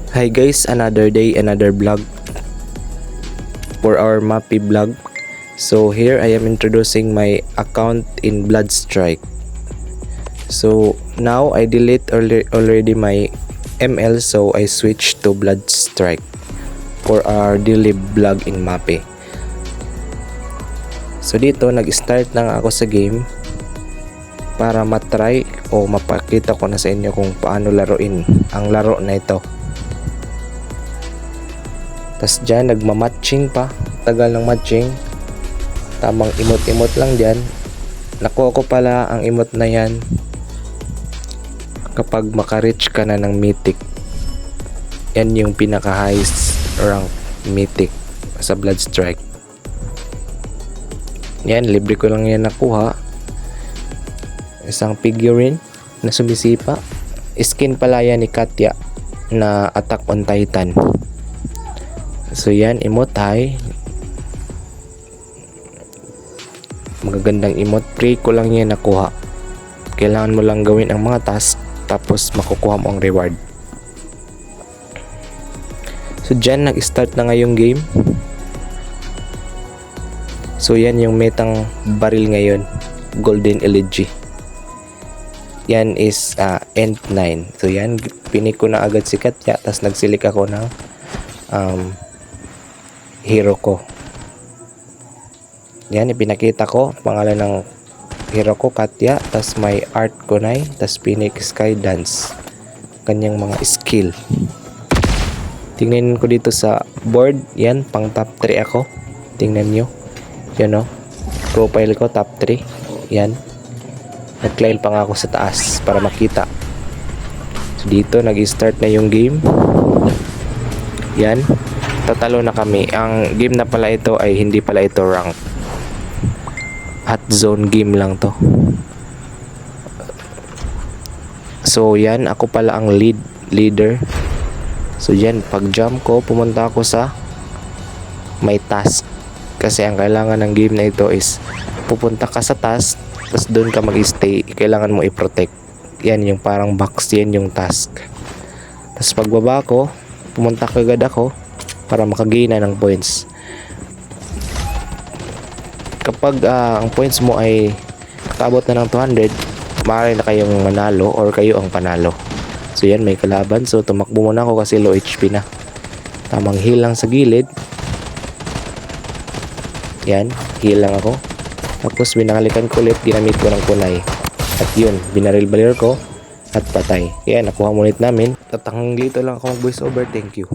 Hi guys, another day, another vlog for our Mappy vlog. So here I am introducing my account in Bloodstrike. So now I delete already my ML, so I switch to Bloodstrike for our daily vlog in Mappy. So dito nag-start na ako sa game para matry o mapakita ko na sa inyo kung paano laruin ang laro na ito. Tas dyan nagmamatching pa, tagal ng matching, tamang emote lang dyan. Nakuha ko pala ang emote na yan kapag maka-reach ka na ng mythic. Yan yung pinaka highest rank mythic sa Bloodstrike. Yan, libre ko lang yan nakuha. Isang figurine na sumisipa, skin pala yan ni Katya na Attack on Titan. So yan, emote high, magagandang emote. Free ko lang yan nakuha. Kailangan mo lang gawin ang mga task, tapos makukuha mo ang reward. So dyan nag-start na ngayong game. So yan yung metang baril ngayon, Golden Elegy. Yan is end 9. So yan, pinik ko na agad si Katya, tapos nagsilik ako ng hero ko. Yan, ipinakita ko pangalan ng hero ko, Katya, tas may art ko na, tas pinik sky dance, kanyang mga skill. Tingnan ko dito sa board, yan, pang top 3 ako. Tingnan nyo, yan o, profile ko top 3. Yan, nag-climb pa nga ako sa taas para makita. So dito nag-start na yung game. Yan, tatalo na kami. Ang game na pala ito ay hindi pala ito rank. Hot zone game lang to. So yan, ako pala ang leader. So yan, pag jump ko, pumunta ako sa may task. Kasi ang kailangan ng game na ito is pupunta ka sa task, tapos doon ka mag-stay. Kailangan mo i-protect. Yan yung parang box, yan yung task. Tapos pagbaba ko, pumunta kagad ako para makagain na ng points. Kapag ang points mo ay kaabot na ng 200, maaari na kayong manalo or kayo ang panalo. So yan, may kalaban. So tumakbo muna ako kasi low HP na. Tamang heal lang sa gilid. Yan, heal lang ako. Tapos binangalikan ko ulit, ginamit ko ng kunay. At yun, binaril-balir ko at patay. Kaya nakuha mo ulit namin. Tatanggang dito lang ako mag voice over. Thank you.